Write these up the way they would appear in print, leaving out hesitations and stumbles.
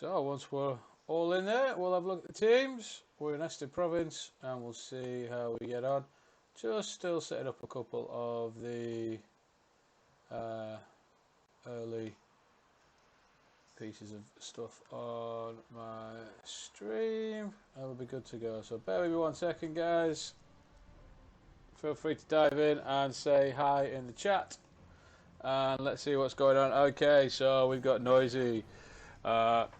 So once we're all in there, we'll have a look at the teams. We're in Estia province and we'll see how we get on. Just still setting up a couple of the early pieces of stuff on my stream. That'll be good to go. So bear with me 1 second, guys. Feel free to dive in and say hi in the chat. And let's see what's going on. Okay, so we've got Noisy.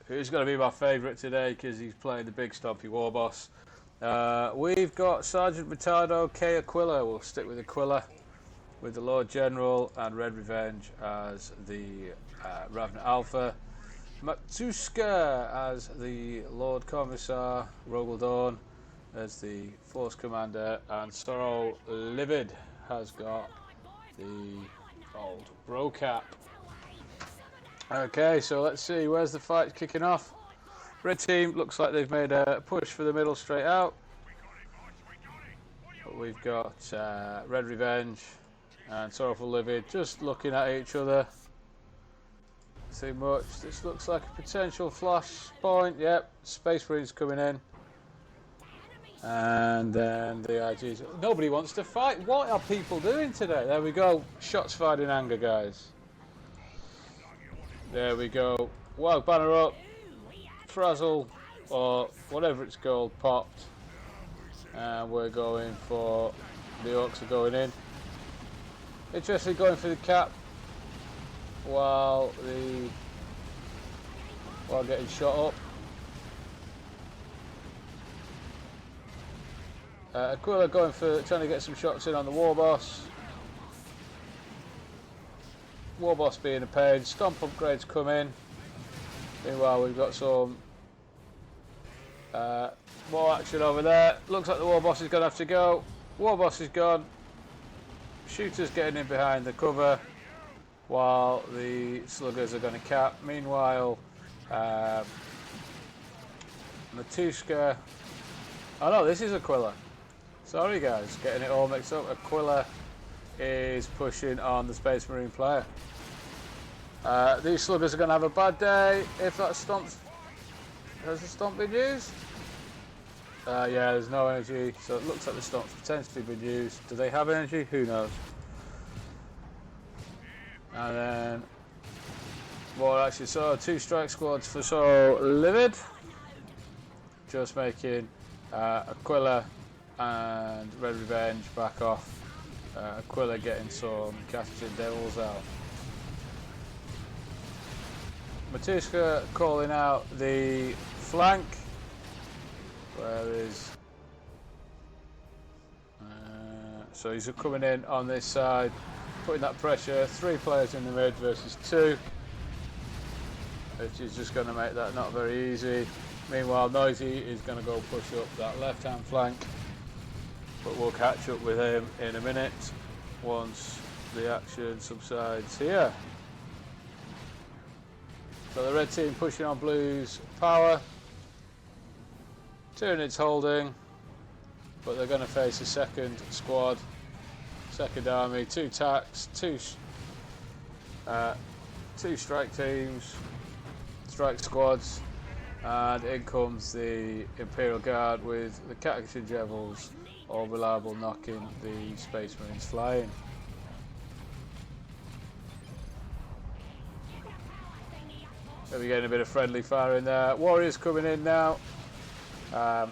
Who's going to be my favourite today because he's playing the big stompy Warboss. We've got Sergeant Retardo, K Aquila. We'll stick with Aquila with the Lord General and RedRe Venge as the Ravenor Alpha. Matouzka as the Lord Commisar, Rogal Dorn as the Force Commander, and SorroWfuL has got the old bro cap. Okay, so let's see, where's the fight kicking off? Red team looks like they've made a push for the middle straight out. But we've got RedRe Venge and SorroWfuL just looking at each other. Too much. This looks like a potential flash point. Yep, Space Marines coming in. And then the IGs. Nobody wants to fight. What are people doing today? There we go. Shots fired in anger, guys. There we go. Wild banner up. Frazzle, or whatever it's called, popped. And we're going for... the Orcs are going in. Interesting, going for the cap. While getting shot up. Aquila going for trying to get some shots in on the Warboss. Warboss being a pain. Stomp upgrades come in. Meanwhile, we've got some more action over there. Looks like the Warboss is going to have to go. Warboss is gone. Shooters getting in behind the cover, while the sluggers are going to cap. Meanwhile, Matouzka. Oh no, this is Aquila. Sorry guys, getting it all mixed up. Aquila is pushing on the Space Marine player. These sluggers are going to have a bad day if that stomp. Has the stomp been used? Yeah, there's no energy, so it looks like the stomp's potentially been used. Do they have energy? Who knows? And then more action. So 2 strike squads for SorroWfuL, just making Aquila and RedRe Venge back off. Aquila getting some casting devils out. Matouzka calling out the flank. Where is? So he's coming in on this side, putting that pressure. 3 players in the mid versus 2, which is just going to make that not very easy. Meanwhile, Noisy is going to go push up that left-hand flank, but we'll catch up with him in a minute once the action subsides here. So the red team pushing on blue's power. Tyranid's holding, but they're going to face a second squad, second army, 2 tacks, 2 strike teams, strike squads, and in comes the Imperial Guard with the Cataclysm Devils, all reliable, knocking the Space Marines flying. We're getting a bit of friendly fire in there. Warriors coming in now. Got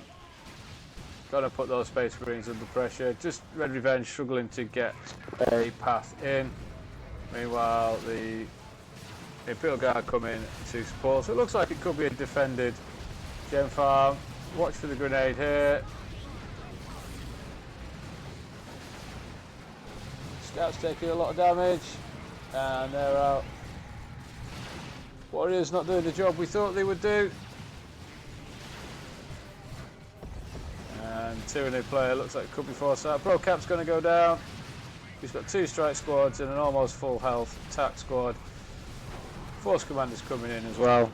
to put those Space Marines under pressure. Just RedRe Venge struggling to get a path in. Meanwhile, the Imperial Guard come in to support. So it looks like it could be a defended gem farm. Watch for the grenade here. Scouts taking a lot of damage, and they're out. Warriors not doing the job we thought they would do. And Tyranid player looks like it could be forced out. Pro Cap's going to go down. He's got 2 strike squads and an almost full health attack squad. Force Commander's coming in as well.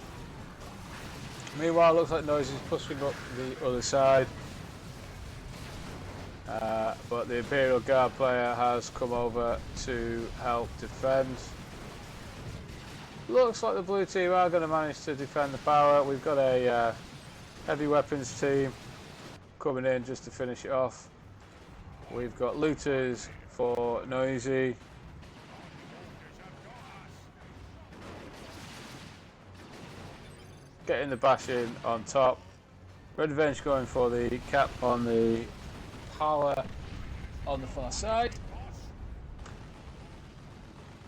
Meanwhile, it looks like Noisy's pushing up the other side. But the Imperial Guard player has come over to help defend. Looks like the blue team are going to manage to defend the power. We've got a heavy weapons team coming in just to finish it off. We've got looters for noisy. Getting the bashing on top. Red Venge going for the cap on the power on the far side.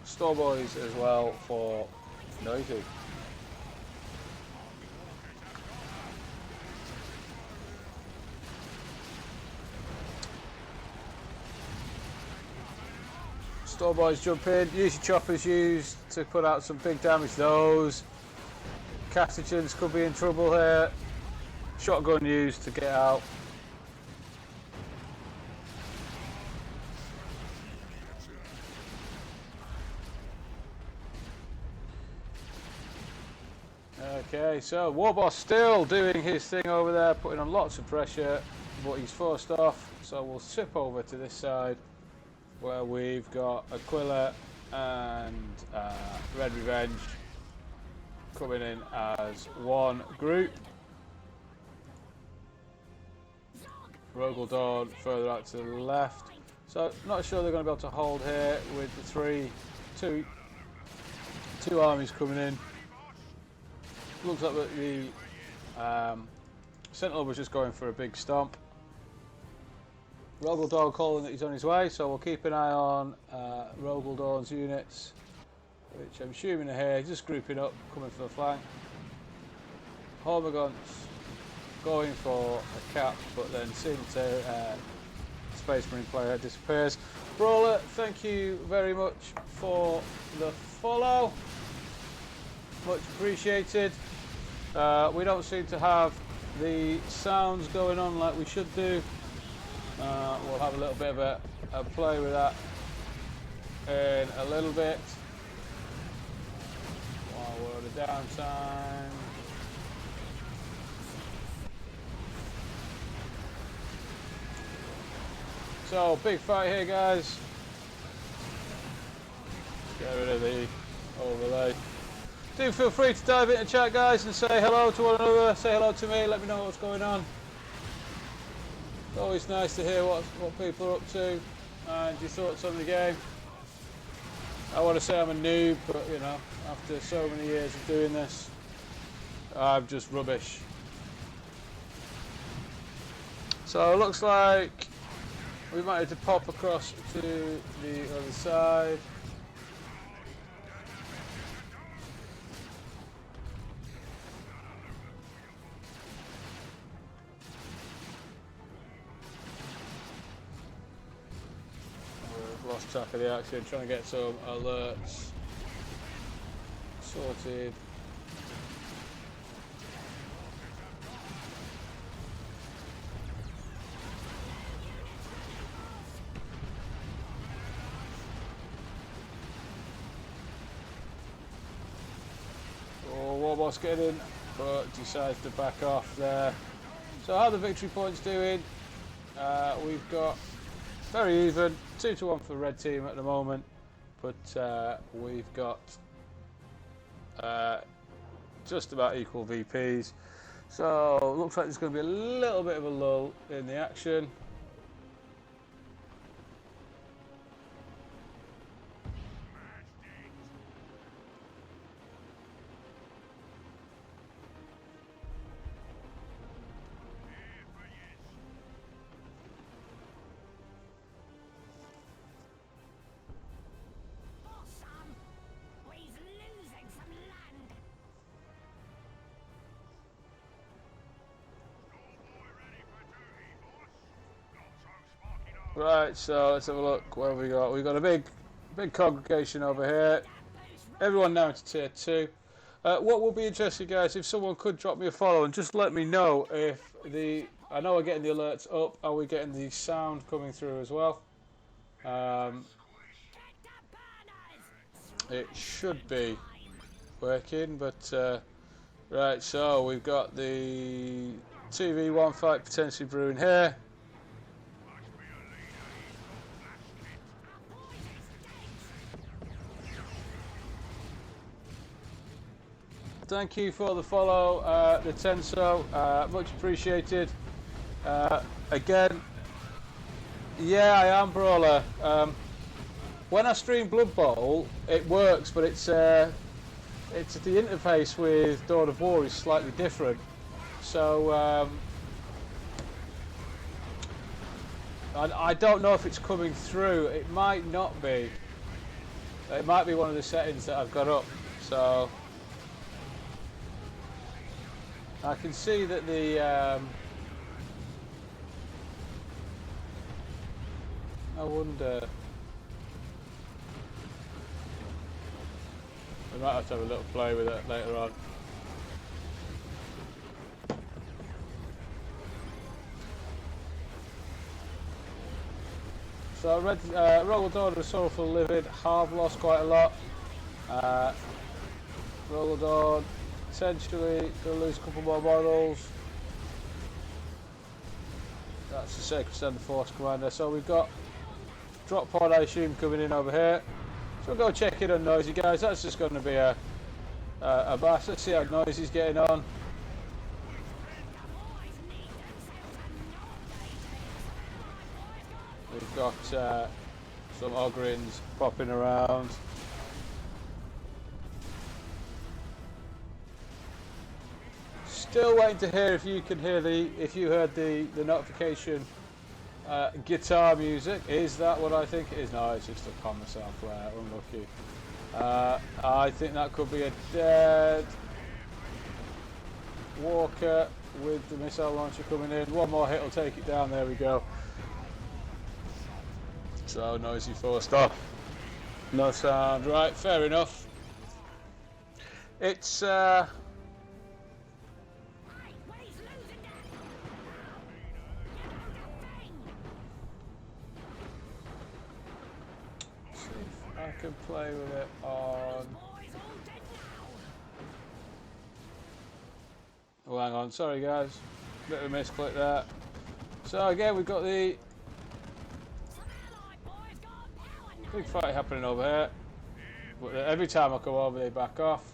Store boys as well for noisy. Store boys jump in, use your choppers used to put out some big damage. Those Catagens could be in trouble here. Shotgun used to get out. Okay, so Warboss still doing his thing over there, putting on lots of pressure, but he's forced off. So we'll zip over to this side where we've got Aquila and Red Revenge coming in as one group. Rogal Dorn further out to the left. So not sure they're going to be able to hold here with the two armies coming in. Looks like the Sentinel was just going for a big stomp. Rogal Dorn calling that he's on his way, so we'll keep an eye on Rogal Dorn's units, which I'm assuming are here, just grouping up, coming for the flank. Hormagaunts going for a cap, but then seeing to Space Marine player disappears. Brawler, thank you very much for the follow. Much appreciated. We don't seem to have the sounds going on like we should do. We'll have a little bit of a play with that in a little bit while we're at the downtime. So big fight here, guys. Get rid of the overlay. Do feel free to dive into chat, guys, and say hello to one another. Say hello to me. Let me know what's going on. It's always nice to hear what people are up to and your thoughts on the game. I want to say I'm a noob, but you know, after so many years of doing this, I'm just rubbish. So it looks like we might have to pop across to the other side. Lost track of the action, trying to get some alerts sorted. Oh, Warboss getting in, but decides to back off there. So how are the victory points doing? We've got very even, 2-1 for the red team at the moment, but we've got just about equal VPs. So looks like there's going to be a little bit of a lull in the action. Right, so let's have a look. What have we got? We've got a big congregation over here. Everyone now to tier 2. What will be interesting, guys, if someone could drop me a follow and just let me know if I know we're getting the alerts up. Are we getting the sound coming through as well? It should be working, but right. So we've got the 2v1 fight potentially brewing here. Thank you for the follow, the Tenso, much appreciated. Again, yeah, I am Brawler. When I stream Blood Bowl, it works, but it's the interface with Dawn of War is slightly different. So I don't know if it's coming through. It might not be. It might be one of the settings that I've got up. So I can see that the I wonder. We might have to have a little play with it later on. So Rogal, Dorn and SorroWfuL Living have lost quite a lot. Rogal, Dorn potentially going to lose a couple more models. That's the Sacred Standard Force Commander. So we've got drop pod, I assume, coming in over here. So we'll go check in on Noisy, guys. That's just going to be a bash. Let's see how Noisy's getting on. We've got some Ogrins popping around. Still waiting to hear if you can hear if you heard the notification guitar music. Is that what I think it is? No, it's just a Commisar flare. Unlucky. I think that could be a dead Walker with the missile launcher coming in. One more hit will take it down. There we go. So Noisy forced off. No sound. Right, fair enough. It's see if I can play with it on. Oh, hang on, sorry guys, bit of a misclick there. So again, we've got the big fight happening over here, but every time I come over they back off.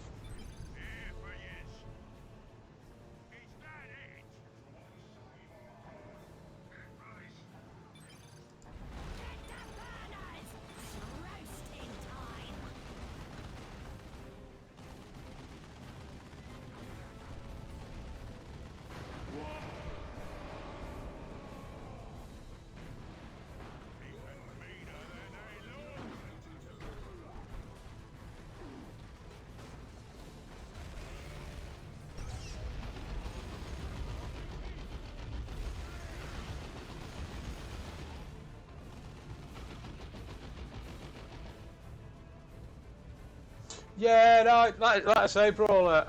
Yeah, no, like I say, Brawler,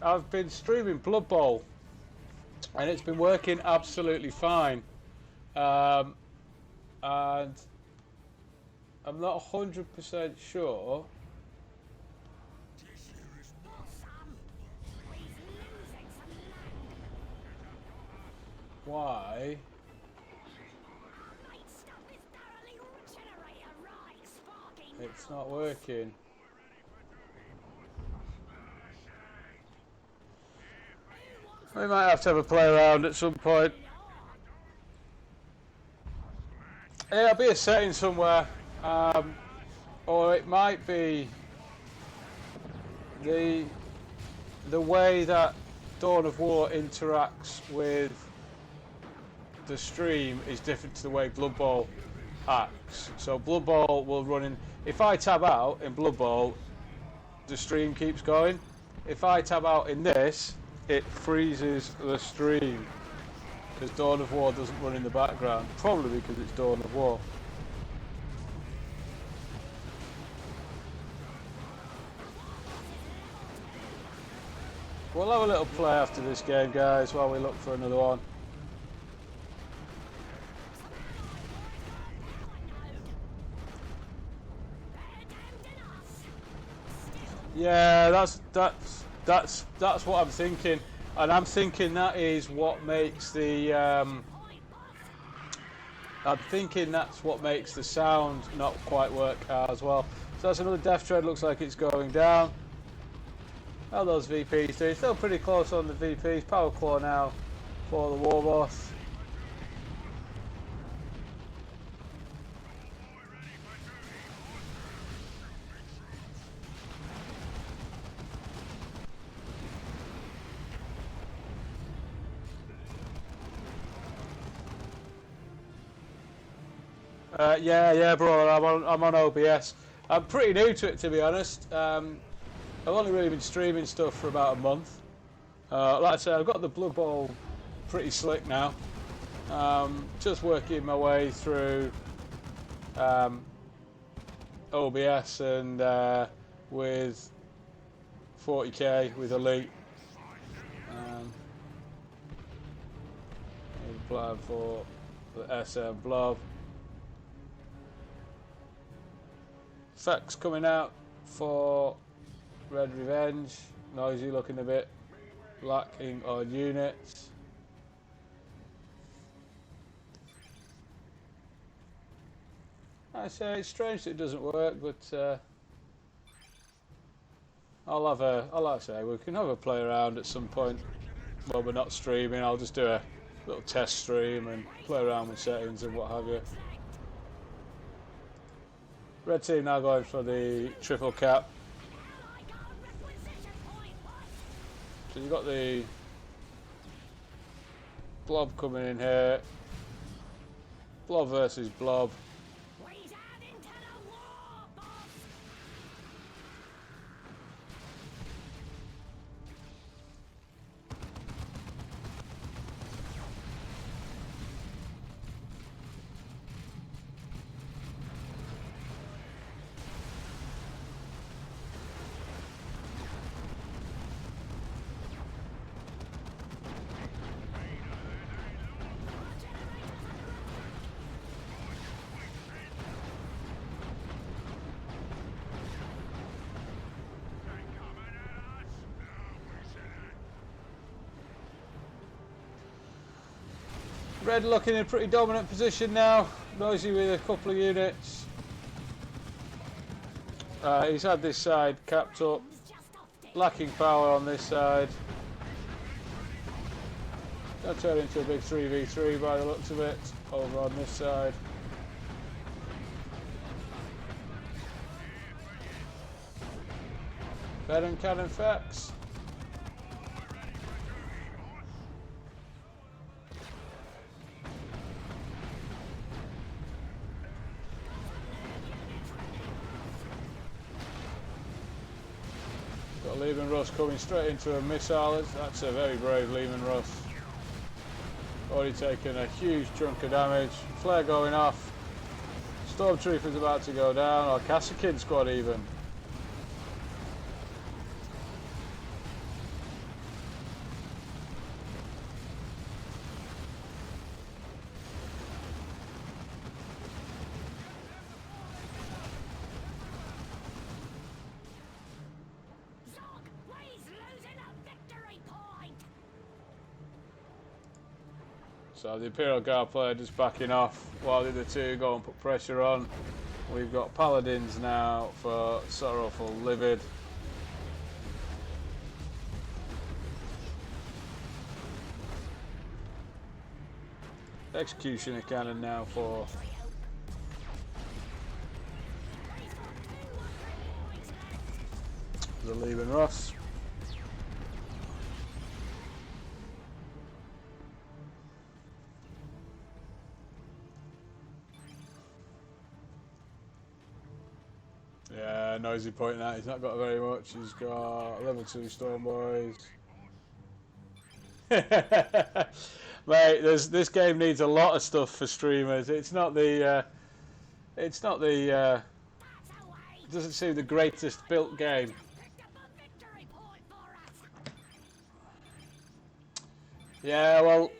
I've been streaming Blood Bowl, and it's been working absolutely fine. And I'm not 100% sure why it's not working. We might have to have a play around at some point. It'll be a setting somewhere, or it might be the way that Dawn of War interacts with the stream is different to the way Blood Bowl acts. So Blood Bowl will run in. If I tab out in Blood Bowl, the stream keeps going. If I tab out in this, it freezes the stream because Dawn of War doesn't run in the background, probably because it's Dawn of War. We'll have a little play after this game, guys, while we look for another one. Yeah, that's what I'm thinking, and I'm thinking that is what makes the sound not quite work as well. So that's another death tread. Looks like it's going down. How those VPs do? Still pretty close on the VPs. Power core now for the Warboss. Yeah, bro. I'm on OBS. I'm pretty new to it, to be honest. I've only really been streaming stuff for about a month. Like I said, I've got the Blood Bowl pretty slick now. Just working my way through OBS and with 40k with Elite. Plan for the SM Blob. Effects coming out for RedRe Venge. Noisy, looking a bit lacking on units. I say it's strange that it doesn't work, but like I say, we can have a play around at some point when we're not streaming. I'll just do a little test stream and play around with settings and what have you. Red team now going for the triple cap. So you've got the blob coming in here. Blob versus blob. Red looking in a pretty dominant position now. Noisy with a couple of units. He's had this side capped up. Lacking power on this side. Going to turn into a big 3v3 by the looks of it over on this side. Venom cannon effects. Got Lehman Russ coming straight into a missile. That's a very brave Lehman Russ. Already taken a huge chunk of damage. Flare going off. Stormtrooper's about to go down, or Kassakin squad even. So the Imperial Guard player just backing off while the other two go and put pressure on. We've got Paladins now for SorroWfuL Livid. Executioner cannon now for the Lehman Russ. Yeah, Noisy pointing out he's not got very much. He's got level 2 Storm Boys. Mate, this game needs a lot of stuff for streamers. It doesn't seem the greatest built game. Yeah, well,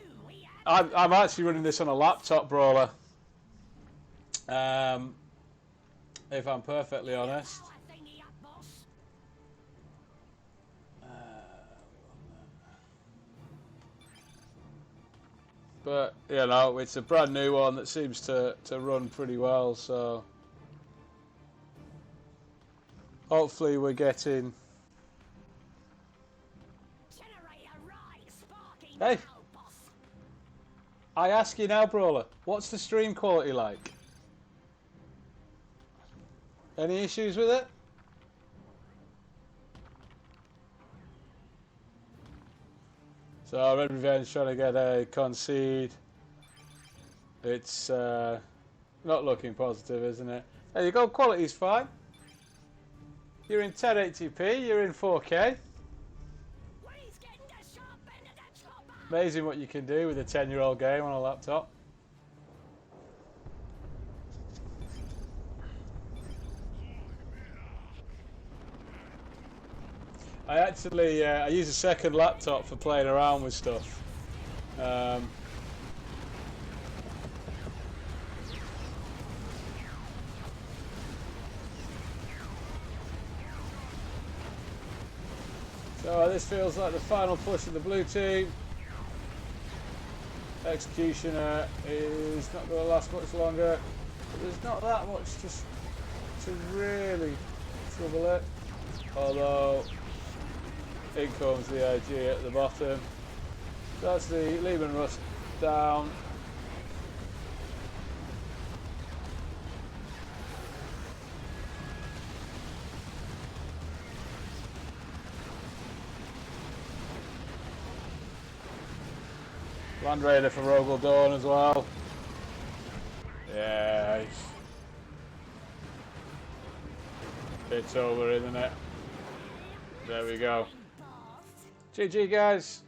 I'm actually running this on a laptop brawler. If I'm perfectly honest. But, you know, it's a brand new one that seems to run pretty well, so hopefully we're getting Hey! I ask you now, Brawler, what's the stream quality like? Any issues with it? So RedRe trying to get a concede. It's not looking positive, isn't it? There you go, quality's fine. You're in 1080p, you're in 4K. Amazing what you can do with a 10-year-old game on a laptop. I actually I use a second laptop for playing around with stuff. So this feels like the final push of the blue team. Executioner is not going to last much longer. But there's not that much just to really trouble it. Although in comes the IG at the bottom. That's the Lehman Rust down. Land Raider for Rogal Dorn as well. Yeah, it's over, isn't it? There we go. GG guys.